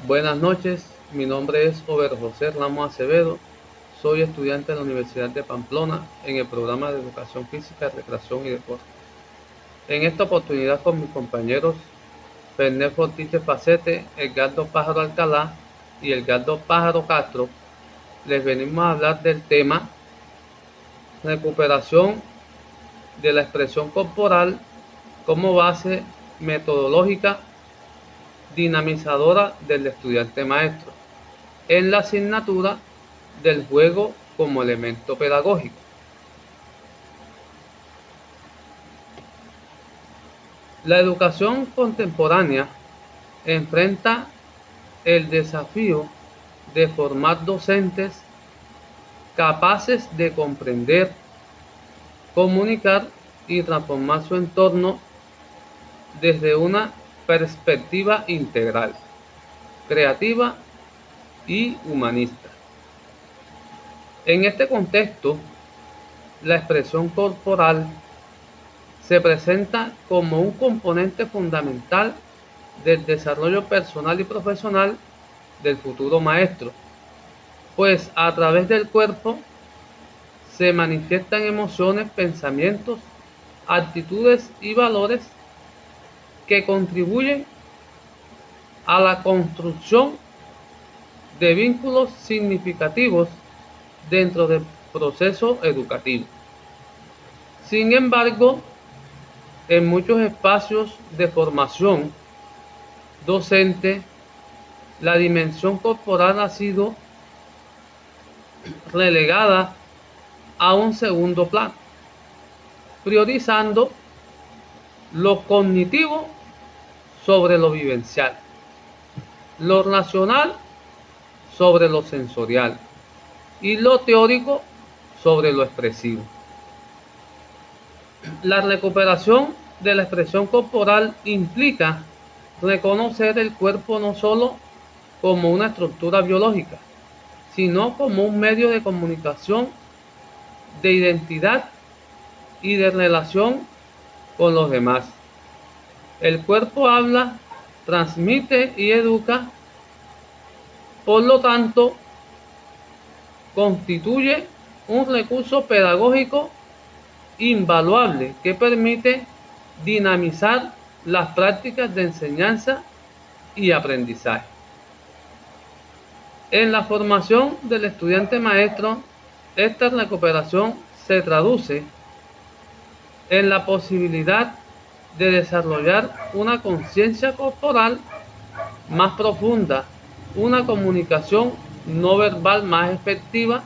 Buenas noches, mi nombre es Over José Ramos Acevedo, soy estudiante de la Universidad de Pamplona en el programa de Educación Física, Recreación y Deporte. En esta oportunidad con mis compañeros Fernet Fortiche Facete, Edgardo Pájaro Alcalá y Edgardo Pájaro Castro, les venimos a hablar del tema recuperación de la expresión corporal como base metodológica dinamizadora del estudiante maestro en la asignatura del juego como elemento pedagógico. La educación contemporánea enfrenta el desafío de formar docentes capaces de comprender, comunicar y transformar su entorno desde una perspectiva integral, creativa y humanista. En este contexto, la expresión corporal se presenta como un componente fundamental del desarrollo personal y profesional del futuro maestro, pues a través del cuerpo se manifiestan emociones, pensamientos, actitudes y valores que contribuyen a la construcción de vínculos significativos dentro del proceso educativo. Sin embargo, en muchos espacios de formación docente, la dimensión corporal ha sido relegada a un segundo plano, priorizando lo cognitivo sobre lo vivencial, lo racional sobre lo sensorial y lo teórico sobre lo expresivo. La recuperación de la expresión corporal implica reconocer el cuerpo no solo como una estructura biológica, sino como un medio de comunicación, de identidad y de relación con los demás. El cuerpo habla, transmite y educa, por lo tanto, constituye un recurso pedagógico invaluable que permite dinamizar las prácticas de enseñanza y aprendizaje. En la formación del estudiante maestro, esta recuperación se traduce en la posibilidad de desarrollar una conciencia corporal más profunda, una comunicación no verbal más efectiva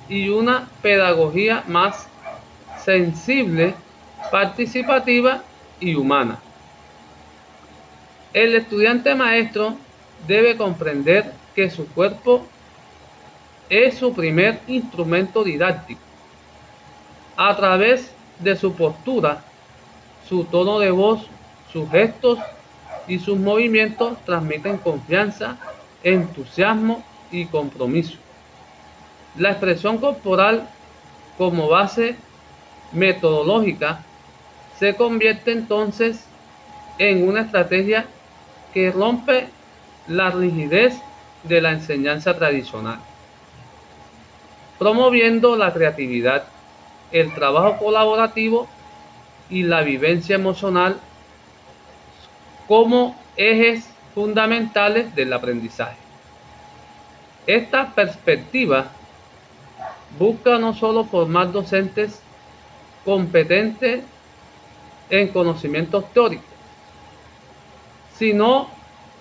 y una pedagogía más sensible, participativa y humana. El estudiante maestro debe comprender que su cuerpo es su primer instrumento didáctico. A través de su postura, su tono de voz, sus gestos y sus movimientos transmiten confianza, entusiasmo y compromiso. La expresión corporal como base metodológica se convierte entonces en una estrategia que rompe la rigidez de la enseñanza tradicional, promoviendo la creatividad, el trabajo colaborativo y la vivencia emocional como ejes fundamentales del aprendizaje. Esta perspectiva busca no solo formar docentes competentes en conocimientos teóricos, sino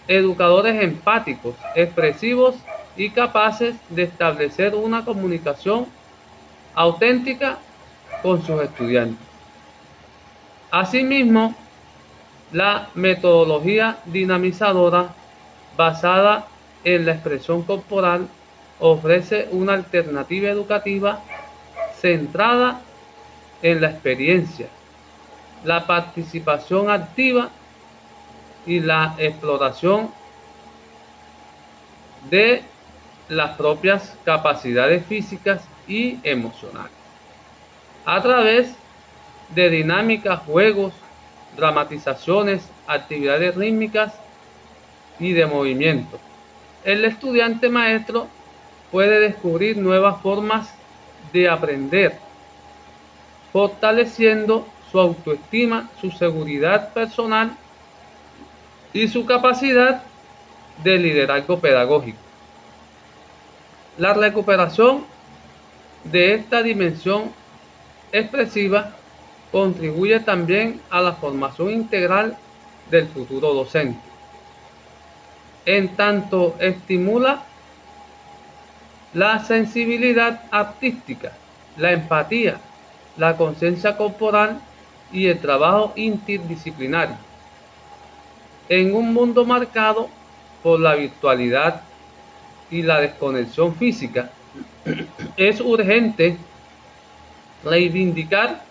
educadores empáticos, expresivos y capaces de establecer una comunicación auténtica con sus estudiantes. Asimismo, la metodología dinamizadora basada en la expresión corporal ofrece una alternativa educativa centrada en la experiencia, la participación activa y la exploración de las propias capacidades físicas y emocionales. A través de dinámicas, juegos, dramatizaciones, actividades rítmicas y de movimiento. El estudiante maestro puede descubrir nuevas formas de aprender, fortaleciendo su autoestima, su seguridad personal y su capacidad de liderazgo pedagógico. La recuperación de esta dimensión expresiva contribuye también a la formación integral del futuro docente, en tanto estimula la sensibilidad artística, la empatía, la conciencia corporal y el trabajo interdisciplinario. En un mundo marcado por la virtualidad y la desconexión física, es urgente reivindicar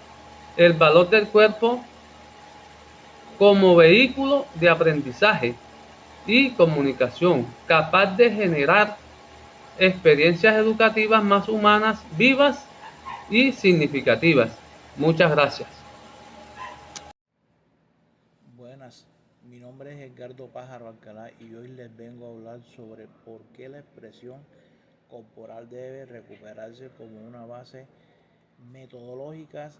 el valor del cuerpo como vehículo de aprendizaje y comunicación, capaz de generar experiencias educativas más humanas, vivas y significativas. Muchas gracias. Buenas, mi nombre es Edgardo Pájaro Alcalá y hoy les vengo a hablar sobre por qué la expresión corporal debe recuperarse como una base metodológica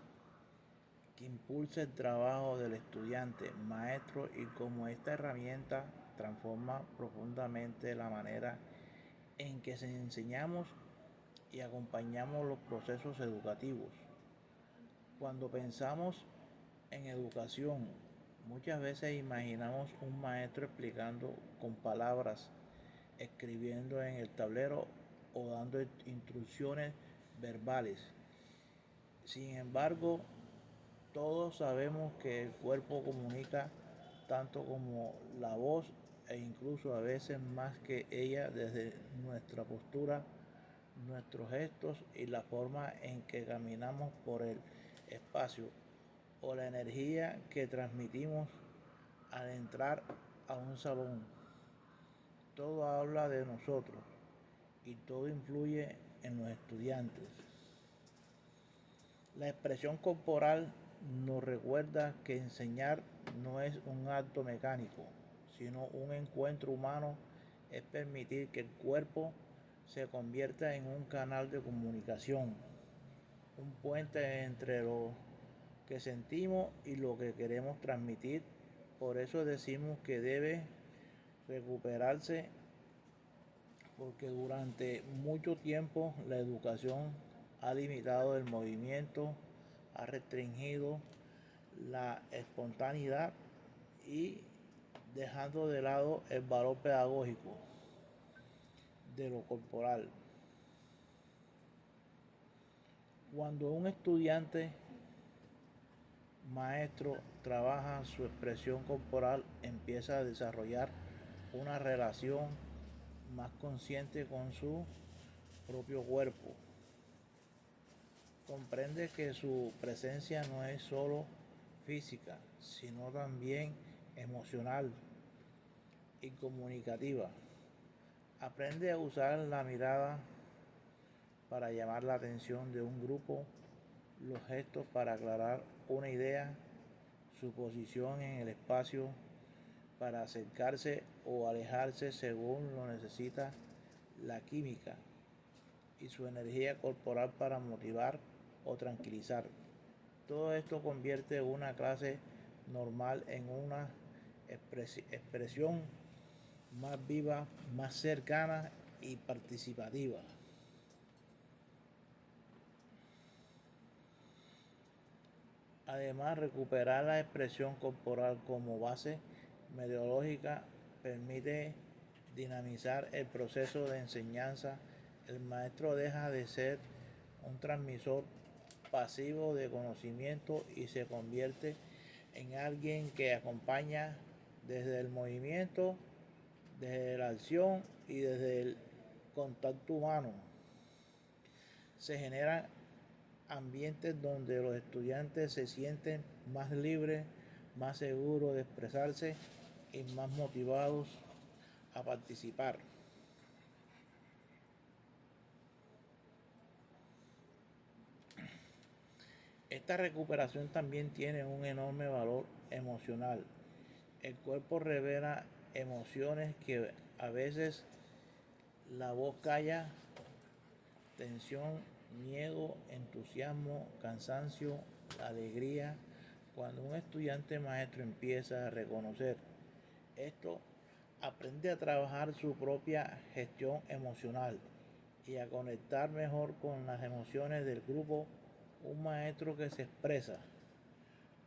que impulse el trabajo del estudiante, maestro y cómo esta herramienta transforma profundamente la manera en que se enseñamos y acompañamos los procesos educativos. Cuando pensamos en educación, muchas veces imaginamos un maestro explicando con palabras, escribiendo en el tablero o dando instrucciones verbales. Sin embargo, todos sabemos que el cuerpo comunica tanto como la voz e incluso a veces más que ella desde nuestra postura, nuestros gestos y la forma en que caminamos por el espacio o la energía que transmitimos al entrar a un salón. Todo habla de nosotros y todo influye en los estudiantes. La expresión corporal nos recuerda que enseñar no es un acto mecánico, sino un encuentro humano, es permitir que el cuerpo se convierta en un canal de comunicación, un puente entre lo que sentimos y lo que queremos transmitir. Por eso decimos que debe recuperarse, porque durante mucho tiempo la educación ha limitado el movimiento, ha restringido la espontaneidad y dejando de lado el valor pedagógico de lo corporal. Cuando un estudiante maestro trabaja su expresión corporal, empieza a desarrollar una relación más consciente con su propio cuerpo. Comprende que su presencia no es solo física, sino también emocional y comunicativa. Aprende a usar la mirada para llamar la atención de un grupo, los gestos para aclarar una idea, su posición en el espacio para acercarse o alejarse según lo necesita la química y su energía corporal para motivar o tranquilizar. Todo esto convierte una clase normal en una expresión más viva, más cercana y participativa. Además, recuperar la expresión corporal como base metodológica permite dinamizar el proceso de enseñanza. El maestro deja de ser un transmisor pasivo de conocimiento y se convierte en alguien que acompaña desde el movimiento, desde la acción y desde el contacto humano. Se generan ambientes donde los estudiantes se sienten más libres, más seguros de expresarse y más motivados a participar. Esta recuperación también tiene un enorme valor emocional. El cuerpo revela emociones que a veces La voz calla, tensión, miedo, entusiasmo, cansancio, alegría. Cuando un estudiante maestro empieza a reconocer esto, aprende a trabajar su propia gestión emocional y a conectar mejor con las emociones del grupo. Un maestro que se expresa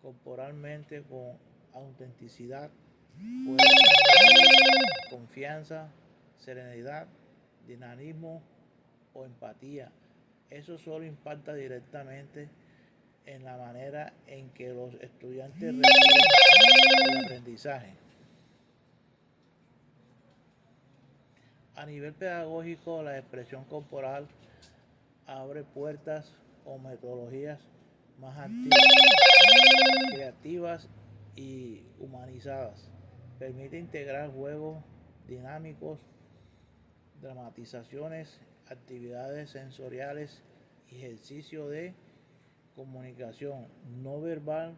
corporalmente con autenticidad puede transmitir confianza, serenidad, dinamismo o empatía. Eso solo impacta directamente en la manera en que los estudiantes reciben el aprendizaje. A nivel pedagógico, la expresión corporal abre puertas o metodologías más activas, creativas y humanizadas. Permite integrar juegos dinámicos, dramatizaciones, actividades sensoriales y ejercicio de comunicación no verbal.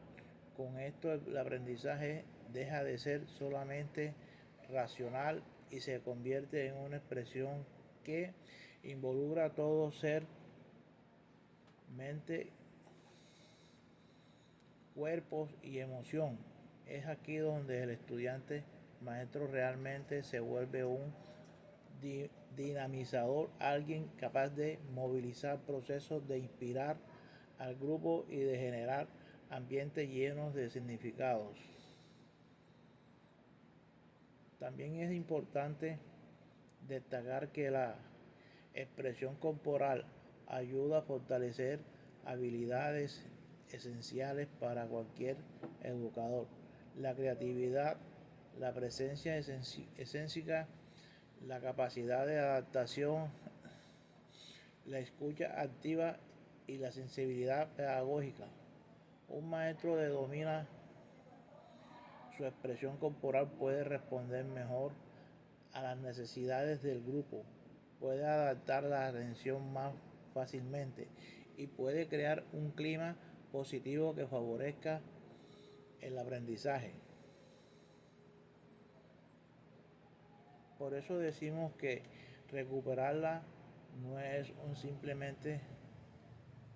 Con esto el aprendizaje deja de ser solamente racional y se convierte en una expresión que involucra a todo ser, mente, cuerpos y emoción. Es aquí donde el estudiante maestro realmente se vuelve un dinamizador, alguien capaz de movilizar procesos, de inspirar al grupo y de generar ambientes llenos de significados. También es importante destacar que la expresión corporal ayuda a fortalecer habilidades esenciales para cualquier educador. La creatividad, la presencia escénica, la capacidad de adaptación, la escucha activa y la sensibilidad pedagógica. Un maestro que domina su expresión corporal puede responder mejor a las necesidades del grupo, puede adaptar la atención más fácilmente y puede crear un clima positivo que favorezca el aprendizaje. Por eso decimos que recuperarla no es un simplemente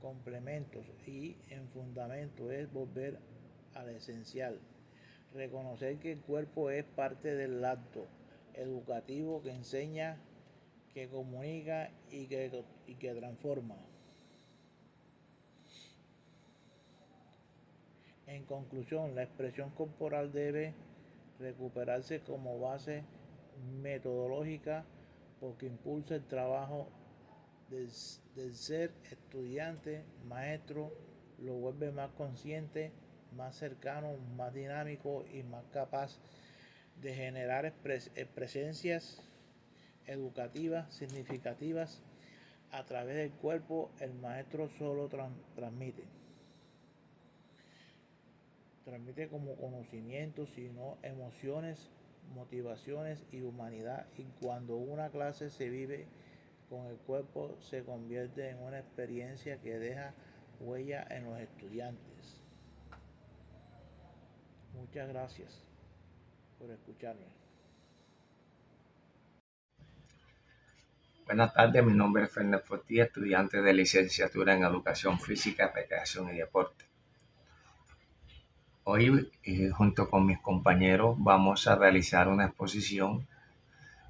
complementos y en fundamento es volver al esencial. Reconocer que el cuerpo es parte del acto educativo que enseña, que comunica y que transforma. En conclusión, la expresión corporal debe recuperarse como base metodológica porque impulsa el trabajo del ser estudiante, maestro, lo vuelve más consciente, más cercano, más dinámico y más capaz de generar presencias educativas significativas a través del cuerpo. El maestro solo transmite como conocimiento, sino emociones, motivaciones y humanidad. Y cuando una clase se vive con el cuerpo, se convierte en una experiencia que deja huella en los estudiantes. Muchas gracias por escucharme. Buenas tardes, mi nombre es Fernández Fortí, estudiante de licenciatura en Educación Física, Recreación y Deporte. Hoy, junto con mis compañeros, vamos a realizar una exposición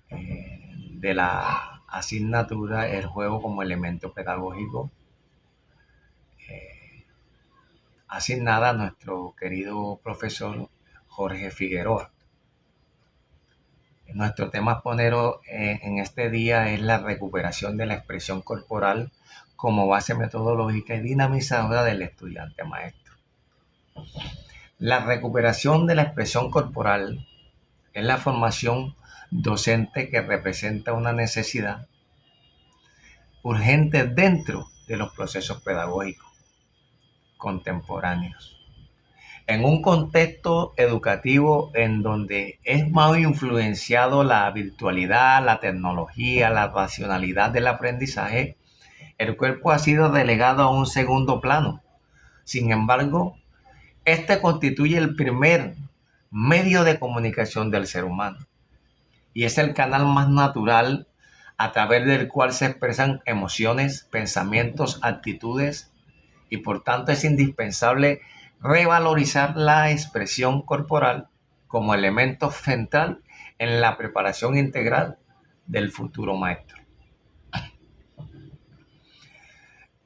de la asignatura El juego como elemento pedagógico, asignada a nuestro querido profesor Jorge Figueroa. Nuestro tema a poner en este día es la recuperación de la expresión corporal como base metodológica y dinamizadora del estudiante maestro. La recuperación de la expresión corporal es la formación docente que representa una necesidad urgente dentro de los procesos pedagógicos contemporáneos. En un contexto educativo en donde es más influenciado la virtualidad, la tecnología, la racionalidad del aprendizaje, el cuerpo ha sido relegado a un segundo plano. Sin embargo, este constituye el primer medio de comunicación del ser humano y es el canal más natural a través del cual se expresan emociones, pensamientos, actitudes, y por tanto es indispensable revalorizar la expresión corporal como elemento central en la preparación integral del futuro maestro.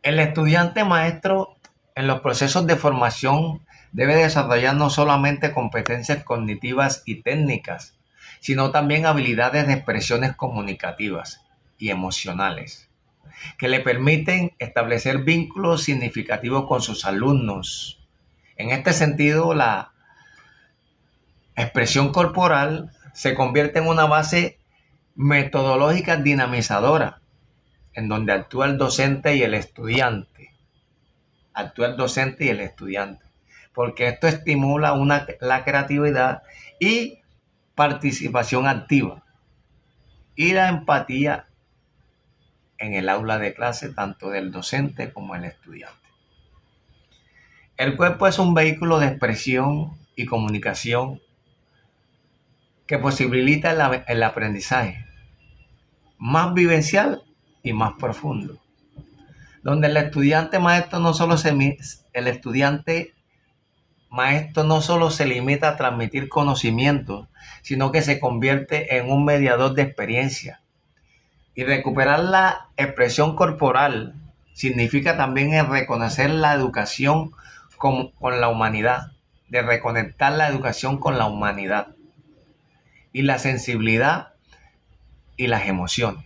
El estudiante maestro en los procesos de formación debe desarrollar no solamente competencias cognitivas y técnicas, sino también habilidades de expresiones comunicativas y emocionales, que le permiten establecer vínculos significativos con sus alumnos. En este sentido, la expresión corporal se convierte en una base metodológica dinamizadora, en donde actúa el docente y el estudiante. Porque esto estimula la creatividad y participación activa y la empatía en el aula de clase, tanto del docente como el estudiante. El cuerpo es un vehículo de expresión y comunicación que posibilita el aprendizaje más vivencial y más profundo, donde el estudiante maestro no solo se limita a transmitir conocimientos, sino que se convierte en un mediador de experiencia. Y recuperar la expresión corporal significa también el reconocer la educación con la humanidad, de reconectar la educación con la humanidad y la sensibilidad y las emociones.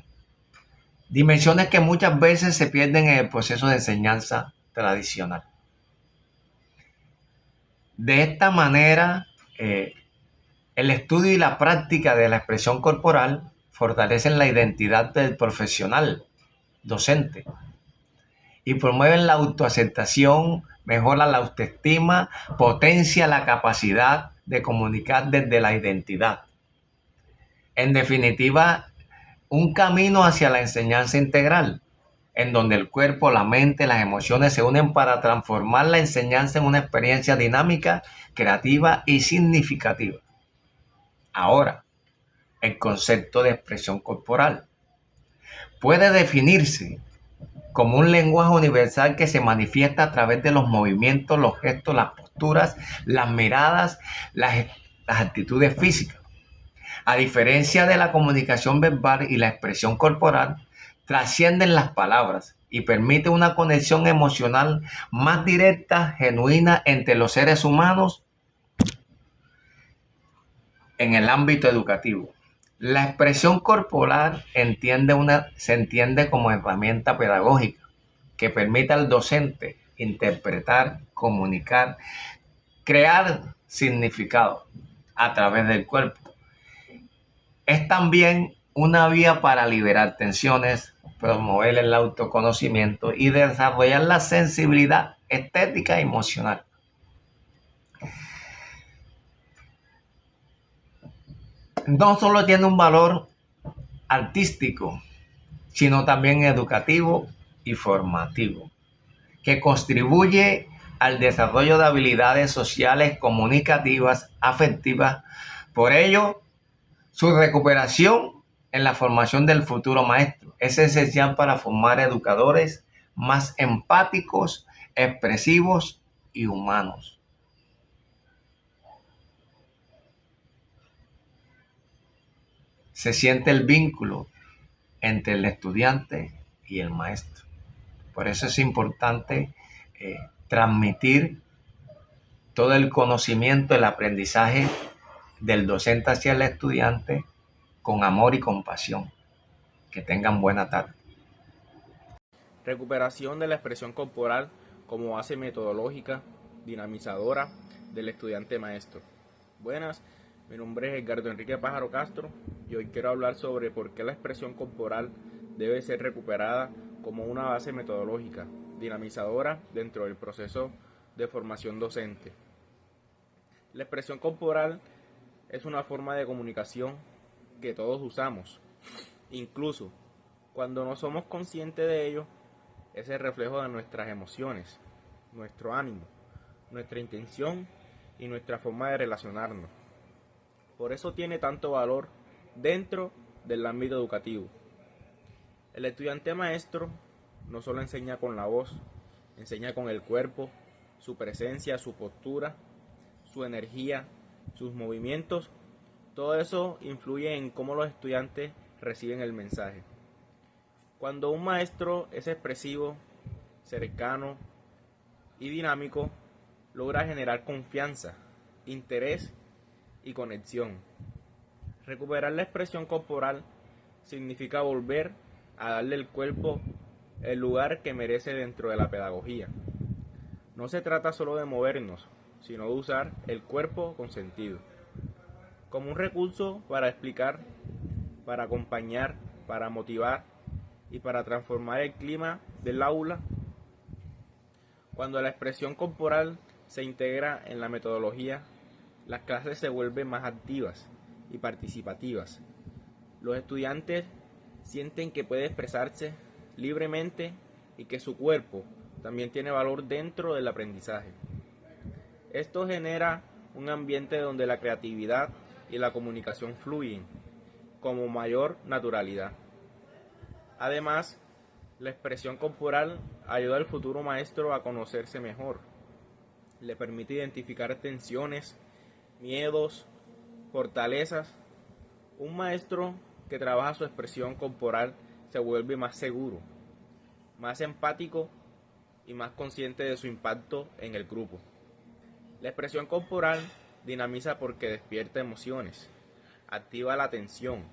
Dimensiones que muchas veces se pierden en el proceso de enseñanza tradicional. De esta manera, el estudio y la práctica de la expresión corporal fortalecen la identidad del profesional docente y promueven la autoaceptación, mejora la autoestima, potencia la capacidad de comunicar desde la identidad. En definitiva, un camino hacia la enseñanza integral, en donde el cuerpo, la mente, las emociones se unen para transformar la enseñanza en una experiencia dinámica, creativa y significativa. Ahora, el concepto de expresión corporal puede definirse como un lenguaje universal que se manifiesta a través de los movimientos, los gestos, las posturas, las miradas, las actitudes físicas. A diferencia de la comunicación verbal y la expresión corporal, trascienden las palabras y permite una conexión emocional más directa, genuina entre los seres humanos en el ámbito educativo. La expresión corporal se entiende como herramienta pedagógica que permite al docente interpretar, comunicar, crear significado a través del cuerpo. Es también una vía para liberar tensiones, promover el autoconocimiento y desarrollar la sensibilidad estética y emocional. No solo tiene un valor artístico, sino también educativo y formativo, que contribuye al desarrollo de habilidades sociales, comunicativas, afectivas. Por ello, su recuperación en la formación del futuro maestro es esencial para formar educadores más empáticos, expresivos y humanos. Se siente el vínculo entre el estudiante y el maestro. Por eso es importante transmitir todo el conocimiento, el aprendizaje del docente hacia el estudiante con amor y compasión. Que tengan buena tarde. Recuperación de la expresión corporal como base metodológica, dinamizadora del estudiante maestro. Buenas, mi nombre es Edgardo Enrique Pájaro Castro y hoy quiero hablar sobre por qué la expresión corporal debe ser recuperada como una base metodológica, dinamizadora dentro del proceso de formación docente. La expresión corporal es una forma de comunicación que todos usamos, incluso cuando no somos conscientes de ello. Es el reflejo de nuestras emociones, nuestro ánimo, nuestra intención y nuestra forma de relacionarnos. Por eso tiene tanto valor dentro del ámbito educativo. El estudiante maestro no solo enseña con la voz, enseña con el cuerpo, su presencia, su postura, su energía, sus movimientos. Todo eso influye en cómo los estudiantes reciben el mensaje. Cuando un maestro es expresivo, cercano y dinámico, logra generar confianza, interés y conexión. Recuperar la expresión corporal significa volver a darle al cuerpo el lugar que merece dentro de la pedagogía. No se trata solo de movernos, sino de usar el cuerpo con sentido, como un recurso para explicar, para acompañar, para motivar y para transformar el clima del aula. Cuando la expresión corporal se integra en la metodología, las clases se vuelven más activas y participativas. Los estudiantes sienten que puede expresarse libremente y que su cuerpo también tiene valor dentro del aprendizaje. Esto genera un ambiente donde la creatividad y la comunicación fluyen con mayor naturalidad. Además, la expresión corporal ayuda al futuro maestro a conocerse mejor. Le permite identificar tensiones, miedos, fortalezas. Un maestro que trabaja su expresión corporal se vuelve más seguro, más empático y más consciente de su impacto en el grupo. La expresión corporal dinamiza porque despierta emociones, activa la atención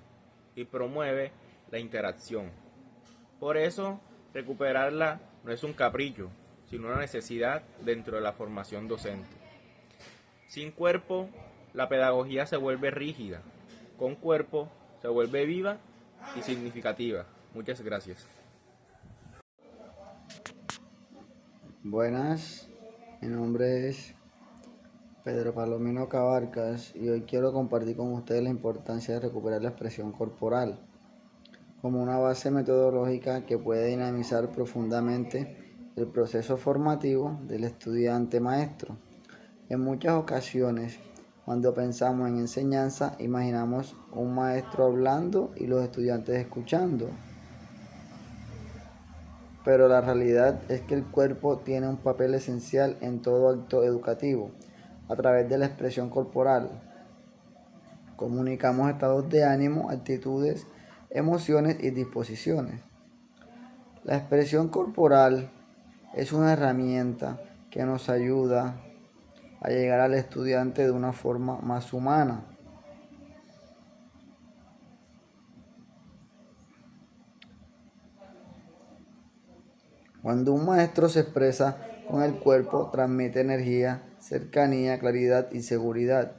y promueve la interacción. Por eso, recuperarla no es un capricho, sino una necesidad dentro de la formación docente. Sin cuerpo, la pedagogía se vuelve rígida. Con cuerpo, se vuelve viva y significativa. Muchas gracias. Buenas, mi nombre es Pedro Palomino Cabarcas y hoy quiero compartir con ustedes la importancia de recuperar la expresión corporal como una base metodológica que puede dinamizar profundamente el proceso formativo del estudiante maestro. En muchas ocasiones, cuando pensamos en enseñanza, imaginamos un maestro hablando y los estudiantes escuchando. Pero la realidad es que el cuerpo tiene un papel esencial en todo acto educativo. A través de la expresión corporal, comunicamos estados de ánimo, actitudes, emociones y disposiciones. La expresión corporal es una herramienta que nos ayuda a llegar al estudiante de una forma más humana. Cuando un maestro se expresa con el cuerpo, transmite energía, cercanía, claridad y seguridad.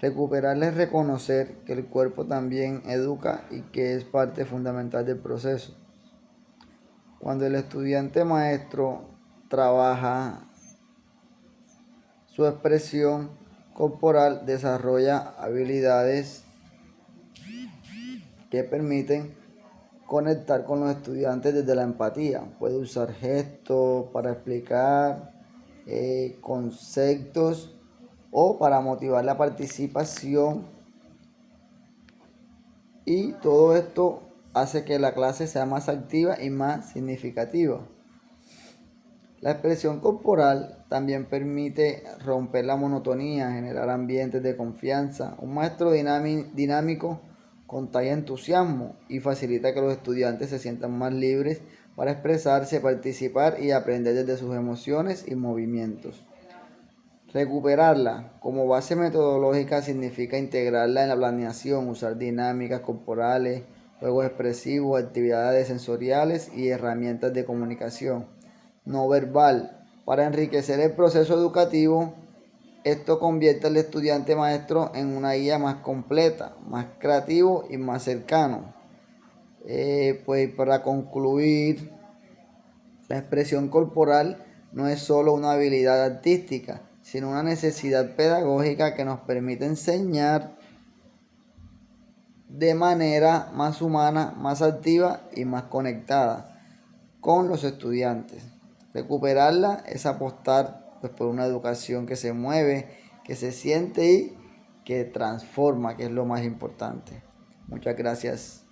Recuperarle es reconocer que el cuerpo también educa y que es parte fundamental del proceso. Cuando el estudiante maestro trabaja su expresión corporal, desarrolla habilidades que permiten conectar con los estudiantes desde la empatía. Puede usar gestos para explicar conceptos o para motivar la participación, y todo esto hace que la clase sea más activa y más significativa. La expresión corporal también permite romper la monotonía, generar ambientes de confianza. Un maestro dinámico contagia entusiasmo y facilita que los estudiantes se sientan más libres para expresarse, participar y aprender desde sus emociones y movimientos. Recuperarla como base metodológica significa integrarla en la planeación, usar dinámicas corporales, juegos expresivos, actividades sensoriales y herramientas de comunicación no verbal para enriquecer el proceso educativo. Esto convierte al estudiante maestro en una guía más completa, más creativo y más cercano. Pues para concluir, la expresión corporal no es solo una habilidad artística, sino una necesidad pedagógica que nos permite enseñar de manera más humana, más activa y más conectada con los estudiantes. Recuperarla es apostar pues, por una educación que se mueve, que se siente y que transforma, que es lo más importante. Muchas gracias.